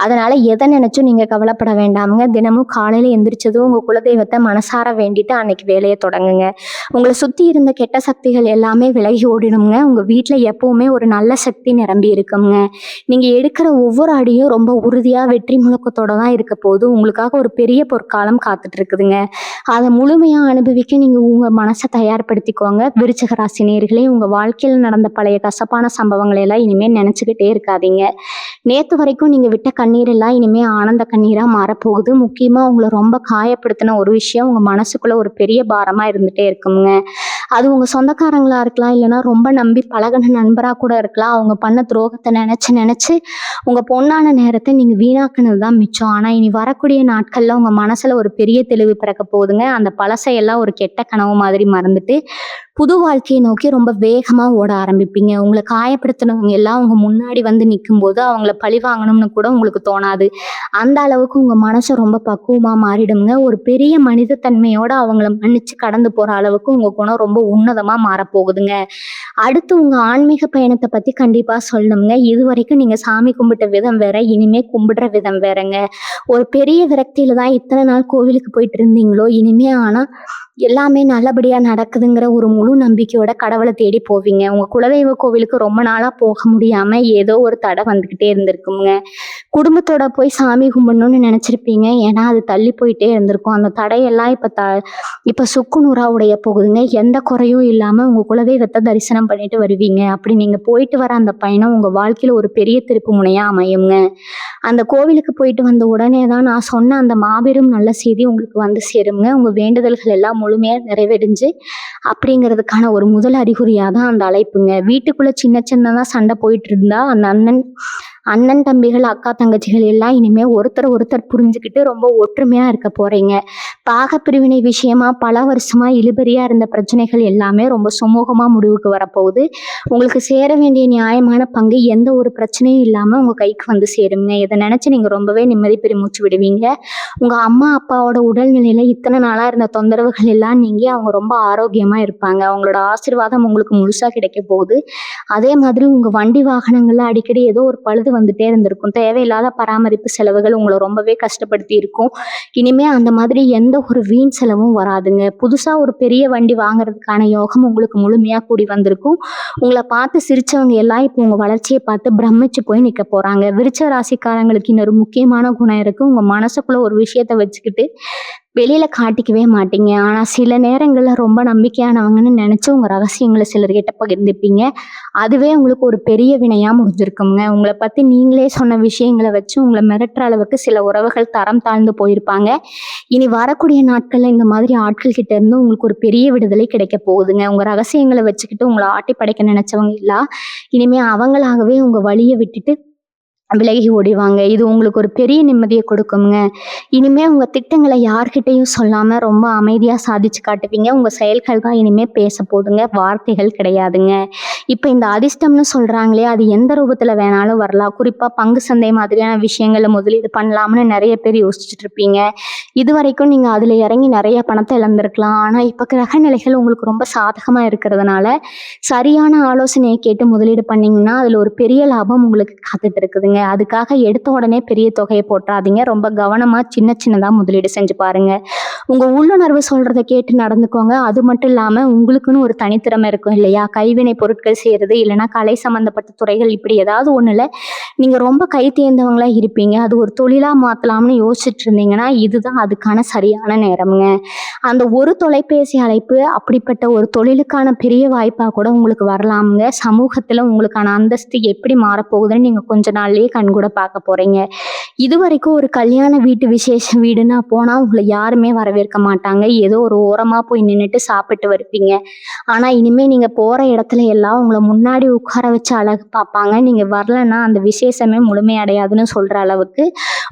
அதனால எதை நினைச்சும் நீங்க கவலைப்பட வேண்டாமுங்க. தினமும் காலையில எந்திரிச்சதும் உங்க குலதெய்வத்தை மனசார வேண்டிட்டு அன்னைக்கு வேலையை தொடங்குங்க. உங்களை சுத்தி இருந்த கெட்ட சக்திகள் எல்லாமே விலகி ஓடிடுங்க. உங்க வீட்டுல எப்பவுமே ஒரு நல்ல சக்தி நிரம்பி இருக்குங்க. நீங்க எடுக்கிற ஒவ்வொரு அடியும் ரொம்ப உறுதியா வெற்றி முழக்கத்தோட தான் இருக்க போது. உங்களுக்காக ஒரு பெரிய பொற்காலம் காத்துட்டு இருக்குதுங்க. அதை முழுமையா அனுபவிக்க நீங்க உங்க மனசை தயார்படுத்திக்கோங்க. விருச்சிக ராசி நேயர்களே, உங்க வாழ்க்கையில் நடந்த பழைய கசப்பான சம்பவங்களை எல்லாம் இனிமே நினைச்சுக்கிட்டே இருக்காதீங்க. நேத்து வரைக்கும் நீங்க விட்ட கண்ணீர் எல்லாம் இனிமே ஆனந்த கண்ணீரா மாறப்போகுது. முக்கியமா உங்களை ரொம்ப காயப்படுத்தின ஒரு விஷயம் உங்க மனசுக்குள்ள ஒரு பெரிய பாரமா இருந்துட்டே இருக்குங்க. அது உங்க சொந்தக்காரங்களா இருக்கலாம், இல்லைன்னா ரொம்ப நம்பி பழகின நண்பரா கூட இருக்கலாம். அவங்க பண்ண துரோகத்தை நினைச்சு நினைச்சு உங்க பொன்னான நேரத்தை நீங்க வீணாக்குனது தான் மிச்சம். ஆனா இனி வரக்கூடிய நாட்கள்ல உங்க மனசுல ஒரு பெரிய தெளிவு பிறக்க போகுதுங்க. அந்த பழசையெல்லாம் ஒரு கெட்ட கனவு மாதிரி மறந்துட்டு புது வாழ்க்கையை நோக்கி ரொம்ப வேகமா ஓட ஆரம்பிப்பீங்க. உங்களை காயப்படுத்தினவங்க எல்லாம் உங்க முன்னாடி வந்து நிற்கும் போது அவங்கள பழி வாங்கணும்னு கூட உங்களுக்கு தோணாது. அந்த அளவுக்கு உங்க மனசு ரொம்ப பக்குவமா மாறிடுங்க. ஒரு பெரிய மனித தன்மையோட அவங்கள மன்னிச்சு கடந்து போற அளவுக்கு உங்க குணம் ரொம்ப உன்னதமா மாறப்போகுதுங்க. அடுத்து உங்க ஆன்மீக பயணத்தை பத்தி கண்டிப்பா சொல்லணுங்க. இது வரைக்கும் நீங்க சாமி கும்பிட்ட விதம் வேற, இனிமே கும்பிடுற விதம் வேறங்க. ஒரு பெரிய விரக்தியில தான் இத்தனை நாள் கோவிலுக்கு போயிட்டு இருந்தீங்களோ, இனிமே ஆனா எல்லாமே நல்லபடியா நடக்குதுங்கிற ஒரு முழு நம்பிக்கையோட கடவுளை தேடி போவீங்க. உங்க குலதெய்வ கோவிலுக்கு ரொம்ப நாளா போக முடியாம ஏதோ ஒரு தடை வந்துகிட்டே இருந்திருக்குங்க. குடும்பத்தோட போய் சாமி கும்பிடணும்னு நினைச்சிருப்பீங்க. ஏன்னா அது தள்ளி போயிட்டே இருந்திருக்கும். அந்த தடையெல்லாம் இப்ப சுக்குநூறா உடைய போகுதுங்க. எந்த குறையும் இல்லாம உங்க குலதெய்வத்தை தரிசனம் பண்ணிட்டு வருவீங்க. அப்படி நீங்க போயிட்டு வர அந்த பயணம் உங்க வாழ்க்கையில ஒரு பெரிய திருப்பு முனையா அமையுங்க. அந்த கோவிலுக்கு போயிட்டு வந்த உடனே தான் நான் சொன்ன அந்த மாபெரும் நல்ல செய்தி உங்களுக்கு வந்து சேருங்க. உங்க வேண்டுதல்கள் எல்லாம் முழுமையா நிறைவேறிஞ்சு அப்படிங்கிறதுக்கான ஒரு முதல் அறிகுறியா தான் அந்த அழைப்புங்க. வீட்டுக்குள்ள சின்ன சின்னதா சண்டை போயிட்டு இருந்தா அந்த அண்ணன் தம்பிகள், அக்கா தங்கச்சிகள் எல்லாம் இனிமே ஒருத்தர் புரிஞ்சுக்கிட்டு ரொம்ப ஒற்றுமையா இருக்க போறீங்க. பாகப்பிரிவினை விஷயமா பல வருஷமா இழுபறியா இருந்த பிரச்சனைகள் எல்லாமே ரொம்ப சுமூகமா முடிவுக்கு வரப்போகுது. உங்களுக்கு சேர வேண்டிய நியாயமான பங்கு எந்த ஒரு பிரச்சனையும் இல்லாம உங்க கைக்கு வந்து சேருங்க. இதை நினைச்சு நீங்க ரொம்பவே நிம்மதி பெருமூச்சு விடுவீங்க. உங்க அம்மா அப்பாவோட உடல்நிலையில இத்தனை நாளா இருந்த தொந்தரவுகள் எல்லாம் நீங்கி அவங்க ரொம்ப ஆரோக்கியமா இருப்பாங்க. அவங்களோட ஆசீர்வாதம் உங்களுக்கு முழுசா கிடைக்க போகுது. அதே மாதிரி உங்க வண்டி வாகனங்கள்ல அடிக்கடி ஏதோ ஒரு பழுது வந்துட்டே இருந்திருக்கும். தேவையில்லாத பராமரிப்பு செலவுகள் உங்களை ரொம்பவே கஷ்டப்படுத்தி இருக்கும். இனிமே அந்த மாதிரி எந்த ஒரு வீண் செலவும் வராதுங்க. புதுசா ஒரு பெரிய வண்டி வாங்குறதுக்கான யோகம் உங்களுக்கு முழுமையா கூடி வந்திருக்கும். உங்களை பார்த்து சிரிச்சவங்க எல்லாம் இப்போ உங்க வளர்ச்சியை பார்த்து பிரமிச்சு போய் நிக்க போறாங்க. விருச்ச ராசிக்காரங்களுக்கு இன்னொரு முக்கியமான குணம் இருக்கு. உங்க மனசுக்குள்ள ஒரு விஷயத்த வச்சுக்கிட்டு வெளியில காட்டிக்கவே மாட்டீங்க. ஆனா சில நேரங்கள்ல ரொம்ப நம்பிக்கையானவங்கன்னு நினைச்சு உங்க ரகசியங்களை சிலர்கிட்ட பகிர்ந்துப்பீங்க. அதுவே உங்களுக்கு ஒரு பெரிய வினையா முடிஞ்சிருக்குங்க. உங்களை பத்தி நீங்களே சொன்ன விஷயங்களை வச்சு உங்களை மிரட்டுற அளவுக்கு சில உறவுகள் தரம் தாழ்ந்து போயிருப்பாங்க. இனி வரக்கூடிய நாட்கள்ல இந்த மாதிரி ஆட்கள் கிட்ட இருந்து உங்களுக்கு ஒரு பெரிய விடுதலை கிடைக்க போகுதுங்க. உங்க ரகசியங்களை வச்சுக்கிட்டு உங்களை ஆட்டி படைக்க நினைச்சவங்க இல்ல, இனிமே அவங்களாகவே உங்க வழியை விட்டுட்டு விலகி ஓடிவாங்க. இது உங்களுக்கு ஒரு பெரிய நிம்மதிய கொடுக்குங்க. இனிமே உங்க திட்டங்கள யார்கிட்டயும் சொல்லாம ரொம்ப அமைதியா சாதிச்சு காட்டுவீங்க. உங்க செயல்கள் தான் இனிமே பேசப் போதுங்க. வார்த்தைகள் கிடையாதுங்க. இப்ப இந்த அதிர்ஷ்டம்னு சொல்றாங்களே, அது எந்த ரூபத்துல வேணாலும் வரலாம். குறிப்பா பங்கு சந்தை மாதிரியான விஷயங்கள்ல முதலீடு பண்ணலாம்னு நெறைய பேர் யோசிச்சுட்டு இருப்பீங்க. இதுவரைக்கும் நீங்க அதுல இறங்கி நெறைய பணத்த இழந்திருக்கலாம். ஆனா இப்ப கிரக நிலைகள் உங்களுக்கு ரொம்ப சாதகமா இருக்கிறதுனால, சரியான ஆலோசனைய கேட்டு முதலீடு பண்ணீங்கன்னா, அதுல ஒரு பெரிய லாபம் உங்களுக்கு காத்துட்டு இருக்குதுங்க. அதுக்காக எடுத்த உடனே பெரிய தொகைய போட்றாதீங்க. ரொம்ப கவனமா சின்ன சின்னதா முதலீடு செஞ்சு பாருங்க. உங்க உள்ளுணர்வு சொல்றத கேட்டு நடந்துக்கோங்க. அது மட்டும் இல்லாம உங்களுக்குன்னு ஒரு தனித்திறமை இருக்கும் இல்லையா? கைவினை பொருட்கள் செய்றது, இல்லைன்னா கலை சம்மந்தப்பட்ட துறைகள் இப்படி ஏதாவது ஒண்ணுல நீங்க ரொம்ப கை தேர்ந்தவங்களா இருப்பீங்க. அது ஒரு தொழிலா மாத்தலாம்னு யோசிச்சுட்டு இருந்தீங்கன்னா, இதுதான் அதுக்கான சரியான நேரம்ங்க. அந்த ஒரு தொலைபேசி அழைப்பு அப்படிப்பட்ட ஒரு தொழிலுக்கான பெரிய வாய்ப்பா கூட உங்களுக்கு வரலாம்ங்க. சமூகத்துல உங்களுக்கான அந்தஸ்து எப்படி மாறப்போகுதுன்னு நீங்க கொஞ்ச நாள்லயே கண்கூட பார்க்க போறீங்க. இதுவரைக்கும் ஒரு கல்யாண வீட்டு விசேஷ வீடுன்னா போனா உங்கள யாருமே வரவேற்க மாட்டாங்க. ஏதோ ஒரு ஓரமா போய் நின்னுட்டு சாப்பிட்டு வருவீங்க. ஆனா இனிமே நீங்க போற இடத்துல எல்லாம் உங்கள முன்னாடி உட்கார வச்சு அழகு பார்ப்பாங்க. நீங்க வரலன்னா அந்த விசேஷமே முழுமையடையாதுன்னு சொல்ற அளவுக்கு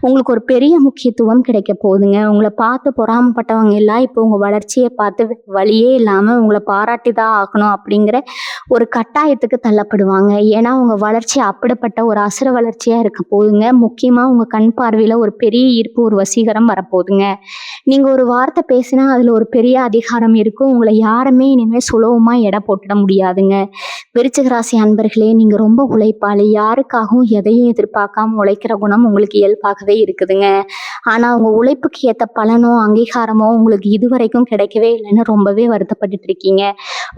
உங்களுக்கு ஒரு பெரிய முக்கியத்துவம் கிடைக்க போகுதுங்க. உங்கள பார்த்து பொறாமப்பட்டவங்க எல்லாம் இப்போ உங்க வளர்ச்சிய பார்த்து வழியே இல்லாம உங்கள பாராட்டி தான் ஆகணும் அப்படிங்கிற ஒரு கட்டாயத்துக்கு தள்ளப்படுவாங்க. ஏன்னா உங்க வளர்ச்சி அப்படிப்பட்ட ஒரு அசுர வளர்ச்சியா இருக்க போகுதுங்க. முக்கியமா உங்க கண் பார்வையில ஒரு பெரிய ஈர்ப்பு, ஒரு வசீகரம் வரப்போகுதுங்க. நீங்க ஒரு வார்த்தை பேசினா அதுல ஒரு பெரிய அதிகாரம் இருக்கும். உங்கள யாருமே இனிமே சுலபமா எடை போட்டுட முடியாதுங்க. விருச்சிக ராசி அன்பர்களே, நீங்க ரொம்ப உழைப்பாளி. யாருக்காகவும் எதையும் எதிர்பார்க்காம உழைக்கிற குணம் உங்களுக்கு இயல்பாகவே இருக்குதுங்க. ஆனா உங்க உழைப்புக்கு ஏத்த பலனோ, அங்கீகாரமோ உங்களுக்கு இதுவரைக்கும் கிடைக்கவே இல்லைன்னு ரொம்பவே வருத்தப்பட்டுட்டு இருக்கீங்க.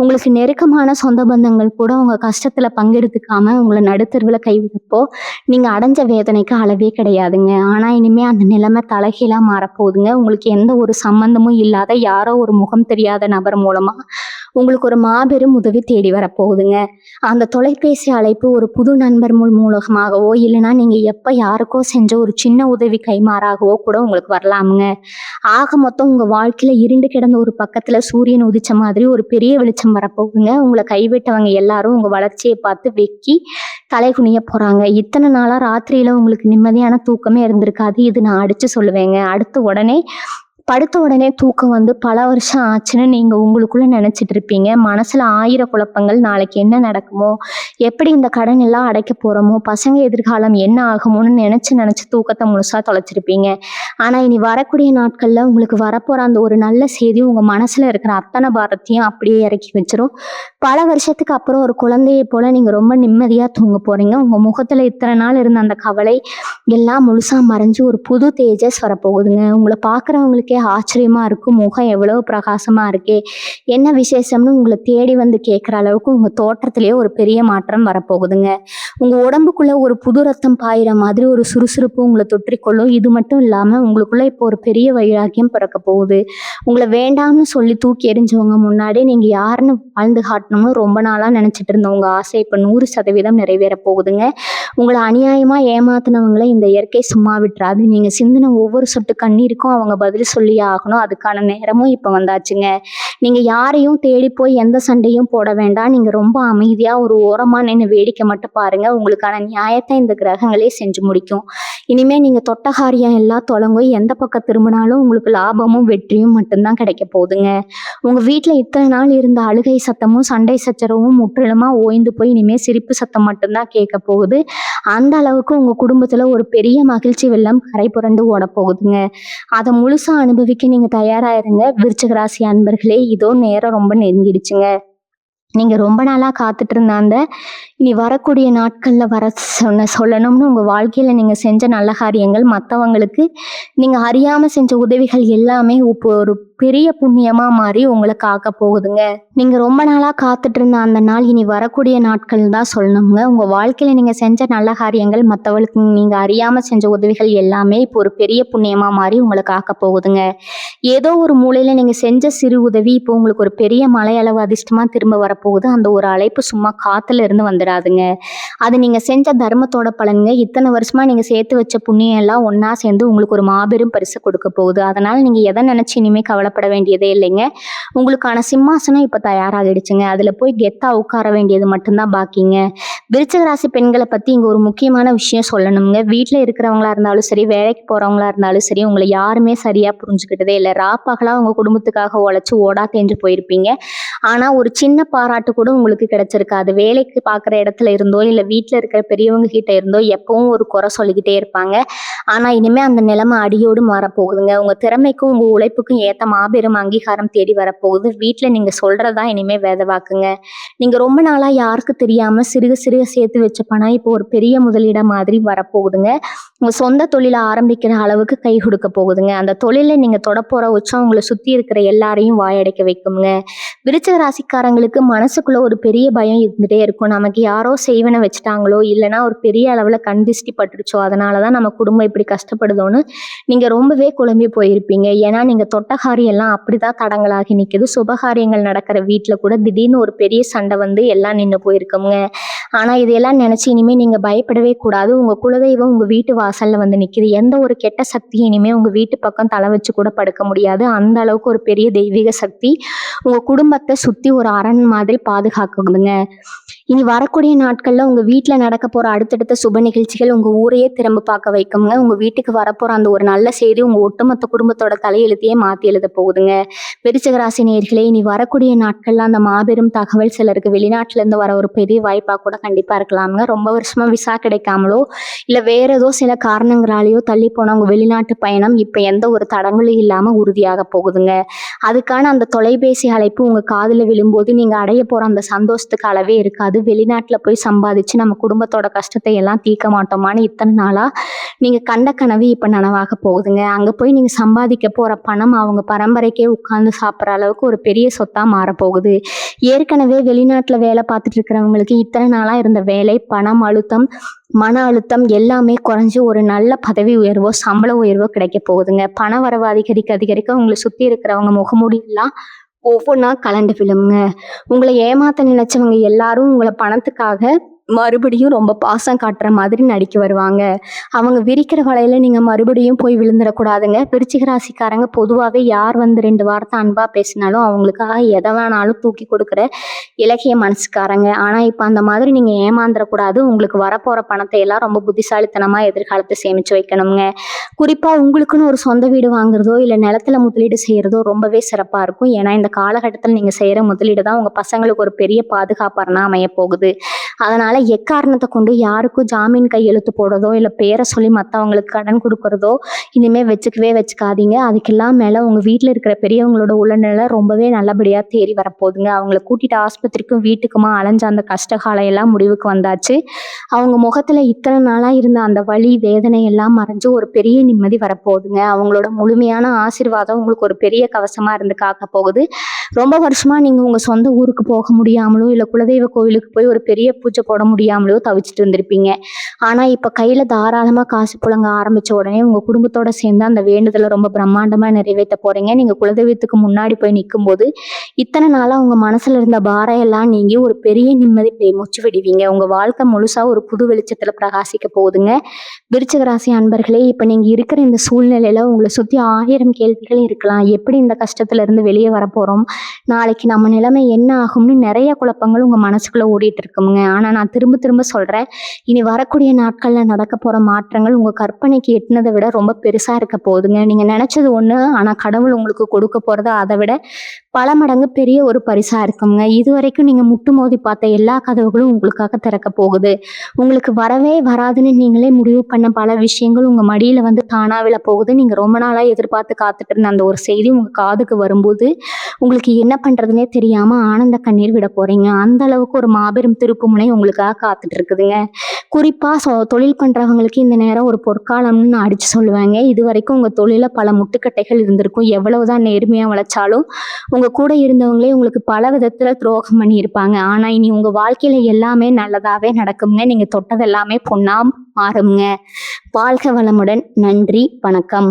உங்களுக்கு நெருக்கமான சொந்த பந்தங்கள் கூட உங்க கஷ்டத்துல பங்கெடுத்துக்காம உங்கள நடுத்தெருவுல கைவிட்டப்போ நீங்க அடைஞ்ச வேதனைக்கு அளவே கிடையாதுங்க. ஆனா இனிமே அந்த நிலைமை தலைகீழா மாறப்போகுதுங்க. உங்களுக்கு எந்த ஒரு சம்பந்தமும் இல்லாத யாரோ ஒரு முகம் தெரியாத நபர் மூலமா உங்களுக்கு ஒரு மாபெரும் உதவி தேடி வரப்போகுதுங்க. அந்த தொலைபேசி அழைப்பு ஒரு புது நண்பர் மூலமாகவோ, இல்லைன்னா நீங்க எப்ப யாருக்கோ செஞ்ச ஒரு சின்ன உதவி கைமாறாகவோ கூட உங்களுக்கு வரலாமுங்க. ஆக மொத்தம் உங்க வாழ்க்கையில இருண்டு கிடந்த ஒரு பக்கத்துல சூரியன் உதிச்ச மாதிரி ஒரு பெரிய வெளிச்சம் வரப்போகுதுங்க. உங்களை கைவிட்டவங்க எல்லாரும் உங்க வளர்ச்சியை பார்த்து வெக்கி தலை குனிய போறாங்க. இத்தனை நாளா ராத்திரியில உங்களுக்கு நிம்மதியான தூக்கமே இருந்திருக்காது. இது நான் அடிச்சு சொல்லுவேங்க. படுத்த உடனே தூக்கம் வந்து பல வருஷம் ஆச்சுன்னு நீங்க உங்களுக்குள்ள நினைச்சிட்டு இருப்பீங்க. மனசுல 1000 குழப்பங்கள். நாளைக்கு என்ன நடக்குமோ, எப்படி இந்த கடன் எல்லாம் அடைக்க போறோமோ, பசங்க எதிர்காலம் என்ன ஆகுமோன்னு நினைச்சு தூக்கத்தை முழுசா தொலைச்சிருப்பீங்க. ஆனா இனி வரக்கூடிய நாட்கள்ல உங்களுக்கு வரப்போற அந்த ஒரு நல்ல செய்தி உங்க மனசுல இருக்கிற அத்தனை பாரத்தையும் அப்படியே இறக்கி வச்சிரும். பல வருஷத்துக்கு அப்புறம் ஒரு குழந்தையை போல நீங்க ரொம்ப நிம்மதியா தூங்க போறீங்க. உங்க முகத்துல இத்தனை நாள் இருந்த அந்த கவலை எல்லாம் முழுசா மறைஞ்சு ஒரு புது தேஜஸ் வரப்போகுதுங்க. உங்களை பார்க்குறவங்களுக்கே ஆச்சரியமா இருக்கும். முகம் எவ்வளவு பிரகாசமா இருக்கே, என்ன விசேஷம்னு உங்களை தேடி வந்து கேட்குற அளவுக்கு உங்க தோற்றத்திலேயே ஒரு பெரிய மாற்றம் வரப்போகுதுங்க. உங்க உடம்புக்குள்ள ஒரு புது ரத்தம் பாயிற மாதிரி ஒரு சுறுசுறுப்பு உங்களை தொற்றிக்கொள்ளும். இது மட்டும் இல்லாம உங்களுக்குள்ள இப்போ ஒரு பெரிய வைராக்கியம் பிறக்க போகுது. உங்களை வேண்டாம்னு சொல்லி தூக்கி எறிஞ்சவங்க முன்னாடி நீங்க யாருன்னு வாழ்ந்து காட்டணும்னு ரொம்ப நாளா நினைச்சிட்டு இருந்த உங்க ஆசை இப்போ 100% நிறைவேற போகுதுங்க. உங்களை அநியாயமா ஏமாத்தினவங்களை இந்த இயற்கை சும்மா விட்டுறாது. நீங்க சிந்தின ஒவ்வொரு சொட்டு கண்ணீருக்கும் அவங்க பதில் சொல்லியே ஆகணும். அதுக்கான நேரமும் இப்ப வந்தாச்சுங்க. நீங்க யாரையும் தேடி போய் எந்த சண்டையும் போட வேண்டாம். நீங்க ரொம்ப அமைதியா ஒரு ஓரமா நின்று வேடிக்கை மட்டும் பாருங்க. உங்களுக்கான நியாயத்தை இந்த கிரகங்களே செஞ்சு முடிக்கும். இனிமே நீங்க தொட்ட காரியம் எல்லாம் தொடங்கும். எந்த பக்கம் திரும்பினாலும் உங்களுக்கு லாபமும் வெற்றியும் மட்டும்தான் கிடைக்க போகுதுங்க. உங்க வீட்டுல இத்தனை நாள் இருந்த அழுகை சத்தமும் சண்டை சச்சரவும் முற்றிலுமா ஓய்ந்து போய் இனிமே சிரிப்பு சத்தம் மட்டும்தான் கேட்க போகுது. அந்த அளவுக்கு உங்க குடும்பத்துல ஒரு பெரிய மகிழ்ச்சி வெள்ளம் கரை புரண்டு ஓட போகுதுங்க. அதை முழுசா அனுபவிக்க நீங்க தயாரா இருங்க. விருச்சிக ராசி அன்பர்களே, இதோ நேரம் ரொம்ப நெருங்கிடுச்சுங்க. நீங்க ரொம்ப நாளா காத்துட்டு இருந்த அந்த இனி வரக்கூடிய நாட்கள்ல சொல்லணும்னு உங்க வாழ்க்கையில நீங்க செஞ்ச நல்ல காரியங்கள் மற்றவங்களுக்கு நீங்க அறியாம செஞ்ச உதவிகள் எல்லாமே இப்போ ஒரு பெரிய புண்ணியமா மாறி உங்களை காக்க போகுதுங்க. நீங்க ரொம்ப நாளா காத்துட்டு இருந்த அந்த நாள் இனி வரக்கூடிய நாட்கள் தான் சொல்லணுங்க. உங்க வாழ்க்கையில நீங்க செஞ்ச நல்ல காரியங்கள் மற்றவங்களுக்கு நீங்க அறியாம செஞ்ச உதவிகள் எல்லாமே இப்போ ஒரு பெரிய புண்ணியமா மாறி உங்களை காக்க போகுதுங்க. ஏதோ ஒரு மூலையில நீங்க செஞ்ச சிறு உதவி இப்போ உங்களுக்கு ஒரு பெரிய மலையளவு அதிர்ஷ்டமா திரும்ப வரப்போகுது. அந்த ஒரு அழைப்பு சும்மா காத்துல இருந்து வந்துடாதுங்க. அது நீங்க செஞ்ச தர்மத்தோட பலனுங்க. இத்தனை வருஷமா நீங்க சேர்த்து வச்ச புண்ணியம் எல்லாம் ஒன்னா சேர்ந்து உங்களுக்கு ஒரு மாபெரும் பரிசு கொடுக்க போகுது. அதனால நீங்க எதை நினைச்சு இனிமே கவலை கவலைப்பட வேண்டியதே இல்லைங்க. உங்களுக்கான சிம்மாசனம் இப்ப தயாராகிடுச்சுங்க. அதுல போய் கெத்தா உட்கார வேண்டியது மட்டும்தான் பாக்கிங்க. விருச்சிக ராசி பெண்களை பத்தி இங்க ஒரு முக்கியமான விஷயம் சொல்லணுங்க. வீட்டுல இருக்கிறவங்களா இருந்தாலும் சரி, வேலைக்கு போறவங்களா இருந்தாலும் சரி, உங்களை யாருமே சரியா புரிஞ்சுக்கிட்டதே இல்லை. ராப்பகலா உங்க குடும்பத்துக்காக உழைச்சு ஓடா தேஞ்சு போயிருப்பீங்க. ஆனா ஒரு சின்ன பாராட்டு கூட உங்களுக்கு கிடைச்சிருக்காது. வேலைக்கு பார்க்குற இடத்துல இருந்தோ இல்ல வீட்டுல இருக்கிற பெரியவங்க கிட்ட இருந்தோ எப்பவும் ஒரு குறை சொல்லிக்கிட்டே இருப்பாங்க. ஆனா இனிமே அந்த நிலைமை அடியோடு மாறப்போகுதுங்க. உங்க திறமைக்கும் உங்க உழைப்புக்கும் ஏத்த மாபெரும் அங்கீகாரம் தேடி வரப்போகுது. வீட்டுல நீங்க சொல்றதா இனிமே வேத வாக்குங்க. நீங்க ரொம்ப நாளா யாருக்கு தெரியாம சிறுக சிறுக சேர்த்து வச்ச பணம் இப்போ ஒரு பெரிய முதலீடா மாதிரி வரப்போகுதுங்க. உங்க சொந்த தொழிலை ஆரம்பிக்கிற அளவுக்கு கை கொடுக்க போகுதுங்க. அந்த தொழிலை நீங்க தொடப்போற உச்சம் உங்களை சுத்தி இருக்கிற எல்லாரையும் வாயடைக்க வைக்குங்க. விருச்சிக ராசிக்காரங்களுக்கு மனசுக்குள்ள ஒரு பெரிய பயம் இருந்துட்டே இருக்கும். நமக்கு யாரோ செய்வன வச்சுட்டாங்களோ, இல்லைன்னா ஒரு பெரிய அளவுல கண் திஷ்டி பட்டுடுச்சோ, அதனாலதான் நம்ம குடும்பம் இப்படி கஷ்டப்படுதோன்னு நீங்க ரொம்பவே குழம்பி போயிருப்பீங்க. ஏன்னா நீங்க தொட்ட காரியம் எல்லாம் அப்படிதான் தடங்களாகி நிக்குது. சுபகாரியங்கள் நடக்கிற வீட்டுல கூட திடீர்னு ஒரு பெரிய சண்டை வந்து எல்லாம் நின்று போயிருக்குங்க. ஆனா இதையெல்லாம் நினைச்சு இனிமே நீங்க பயப்படவே கூடாது. உங்க குலதெய்வம் உங்க வீட்டு வாசல்ல வந்து நிக்குது. எந்த ஒரு கெட்ட சக்தியும் இனிமே உங்க வீட்டு பக்கம் தலை வச்சு கூட படுக்க முடியாது. அந்த அளவுக்கு ஒரு பெரிய தெய்வீக சக்தி உங்க குடும்பத்தை சுத்தி ஒரு அரண் மாதிரி பாதுகாக்குதுங்க. இனி வரக்கூடிய நாட்கள்ல உங்க வீட்டுல நடக்க போற அடுத்தடுத்த சுப நிகழ்ச்சிகள் உங்க ஊரையே திரும்ப பார்க்க வைக்குங்க. உங்க வீட்டுக்கு வரப்போற அந்த ஒரு நல்ல செய்தி உங்க ஒட்டுமொத்த குடும்பத்தோட தலையெழுத்தையே மாத்தி எழுத போகுதுங்க. விருச்சிக ராசி நேயர்களே, இனி வரக்கூடிய நாட்கள்ல அந்த மாபெரும் தகவல் சிலருக்கு வெளிநாட்டுல இருந்து வர ஒரு பெரிய வாய்ப்பா கூட கண்டிப்பா இருக்கலாமுங்க. ரொம்ப வருஷமா விசா கிடைக்காமலோ இல்ல வேற ஏதோ சில காரணங்களாலேயோ தள்ளி போன உங்க வெளிநாட்டு பயணம் இப்ப எந்த ஒரு தடங்களும் இல்லாம உறுதியாக போகுதுங்க. அதுக்கான அந்த தொலைபேசி அழைப்பு உங்க காதுல விழும்போது நீங்க அடைய போற அந்த சந்தோஷத்துக்கு அளவே இருக்காது. வெளிநாட்டுல போய் சம்பாதிச்சு நம்ம குடும்பத்தோட கஷ்டத்தை எல்லாம் தீர்க்க மாட்டோமான்னு இத்தனை நாளா நீங்க கண்ட கனவு இப்ப நனவாக போகுதுங்க. அங்க போய் நீங்க சம்பாதிக்க போற பணம் அவங்க பரம்பரைக்கே உட்கார்ந்து சாப்பிட்ற அளவுக்கு ஒரு பெரிய சொத்தா மாறப்போகுது. ஏற்கனவே வெளிநாட்டுல வேலை பார்த்துட்டு இருக்கிறவங்களுக்கு இத்தனை நாளா இருந்த வேலை, பணம் அழுத்தம், மன அழுத்தம் எல்லாமே குறைஞ்சு ஒரு நல்ல பதவி உயர்வோ சம்பள உயர்வோ கிடைக்க போகுதுங்க. பண வரவு அதிகரிக்க அதிகரிக்க உங்களை சுத்தி இருக்கிறவங்க முகமூடி எல்லாம் ஒவ்வொன்றா கலண்டு விழுமுங்க. உங்களை ஏமாத்த நினைச்சவங்க எல்லாரும் உங்களை பணத்துக்காக மறுபடியும் ரொம்ப பாசம் காட்டுற மாதிரி நடிக்க வருவாங்க. அவங்க விரிக்கிற வலையில நீங்க மறுபடியும் போய் விழுந்துடக்கூடாதுங்க. விருச்சிக ராசிக்காரங்க பொதுவாகவே யார் வந்து 2 வார்த்தை அன்பா பேசினாலும் அவங்களுக்காக எதை வேணாலும் தூக்கி கொடுக்குற இலக்கிய மனசுக்காரங்க. ஆனா இப்ப அந்த மாதிரி நீங்க ஏமாந்துடக்கூடாது. உங்களுக்கு வரப்போற பணத்தை எல்லாம் ரொம்ப புத்திசாலித்தனமா எதிர்காலத்தை சேமிச்சு வைக்கணுங்க. குறிப்பா உங்களுக்குன்னு ஒரு சொந்த வீடு வாங்குறதோ இல்ல நிலத்துல முதலீடு செய்யறதோ ரொம்பவே சிறப்பா இருக்கும். ஏன்னா இந்த காலகட்டத்தில் நீங்க செய்யற முதலீடு தான் உங்க பசங்களுக்கு ஒரு பெரிய பாதுகாப்பறனா அமைய போகுது. அதனால எக்காரணத்தை கொண்டு யாருக்கும் ஜாமீன் கையெழுத்து போடுறதோ இல்ல பேரை சொல்லி மற்றவங்களுக்கு கடன் கொடுக்கறதோ இனிமே வச்சுக்காதீங்க. அதுக்கெல்லாம் மேல உங்க வீட்டுல இருக்கிற பெரியவங்களோட உடல்நிலை ரொம்பவே நல்லபடியா தேறி வரப்போகுதுங்க. அவங்கள கூட்டிட்டு ஆஸ்பத்திரிக்கும் வீட்டுக்குமா அலைஞ்ச அந்த கஷ்டகாலம் எல்லாம் முடிவுக்கு வந்தாச்சு. அவங்க முகத்துல இத்தனை நாளா இருந்த அந்த வலி வேதனை எல்லாம் மறைஞ்சு ஒரு பெரிய நிம்மதி வரப்போகுதுங்க. அவங்களோட முழுமையான ஆசீர்வாதம் உங்களுக்கு ஒரு பெரிய கவசமா இருந்து காக்க போகுது. ரொம்ப வருஷமா நீங்க உங்க சொந்த ஊருக்கு போக முடியாமலோ இல்ல குலதெய்வ கோவிலுக்கு போய் ஒரு பெரிய பூஜை போட முடியாமலோ தவிச்சிட்டு இருந்திருப்பீங்க. ஆனா இப்ப கையில தாராளமா காசு புழங்க ஆரம்பிச்ச உடனே உங்க குடும்பத்தோட சேர்ந்து அந்த வேண்டுதலை ரொம்ப பிரம்மாண்டமா நிறைவேற்ற போறீங்க. நீங்க குலதெய்வத்துக்கு முன்னாடி போய் நிற்கும் போது இத்தனை நாளா உங்க மனசுல இருந்த பாரம் எல்லாம் நீங்கி ஒரு பெரிய நிம்மதி மூச்சு விடுவீங்க. உங்க வாழ்க்கை முழுசா ஒரு புது வெளிச்சத்துல பிரகாசிக்க போகுதுங்க. விருச்சிக ராசி அன்பர்களே, இப்ப நீங்க இருக்கிற இந்த சூழ்நிலையில உங்களை சுத்தி 1000 கேள்விகள் இருக்கலாம். எப்படி இந்த கஷ்டத்துல இருந்து வெளியே வர போறோம், நாளைக்கு நம்ம நிலைமை என்ன ஆகும்னு நிறைய குழப்பங்கள் உங்க மனசுக்குள்ள ஓடிட்டு இருக்குங்க. ஆனா நான் திரும்ப திரும்ப சொல்றேன், இனி வரக்கூடிய நாட்கள்ல நடக்க போற மாற்றங்கள் உங்க கற்பனைக்கு எட்டுனதை விட ரொம்ப பெருசா இருக்க போகுதுங்க. நீங்க நினைச்சது ஒண்ணு, ஆனா கடவுள் உங்களுக்கு கொடுக்க போறது அதை விட பல மடங்கு பெரிய ஒரு பரிசா இருக்குங்க. இது வரைக்கும் நீங்க முட்டு மோதி பார்த்த எல்லா கதவுகளும் உங்களுக்காக திறக்க போகுது. உங்களுக்கு வரவே வராதுன்னு நீங்களே முடிவு பண்ண பல விஷயங்கள் உங்க மடியில வந்து தானா விழ போகுது. நீங்க ரொம்ப நாளா எதிர்பார்த்து காத்துட்டு இருந்த அந்த ஒரு செய்தி உங்க காதுக்கு வரும்போது உங்களுக்கு என்ன பண்றதுனே தெரியாம ஆனந்த கண்ணீர் விட போறீங்க. அந்த அளவுக்கு ஒரு மாபெரும் திருப்பு முனை உங்களுக்காக காத்துட்டு இருக்குதுங்க. குறிப்பா தொழில் பண்றவங்களுக்கு இந்த நேரம் ஒரு பொற்காலம்னு நான் அடிச்சு சொல்லுவாங்க. இது வரைக்கும் உங்க தொழில பல முட்டுக்கட்டைகள் இருந்திருக்கும். எவ்வளவுதான் நேர்மையா வளைச்சாலும் உங்க கூட இருந்தவங்களே உங்களுக்கு பல விதத்துல துரோகம் பண்ணி இருப்பாங்க. ஆனா இனி உங்க வாழ்க்கையில எல்லாமே நல்லதாவே நடக்குங்க. நீங்க தொட்டது எல்லாமே பொன்னா மாறுங்க. வாழ்க வளமுடன். நன்றி, வணக்கம்.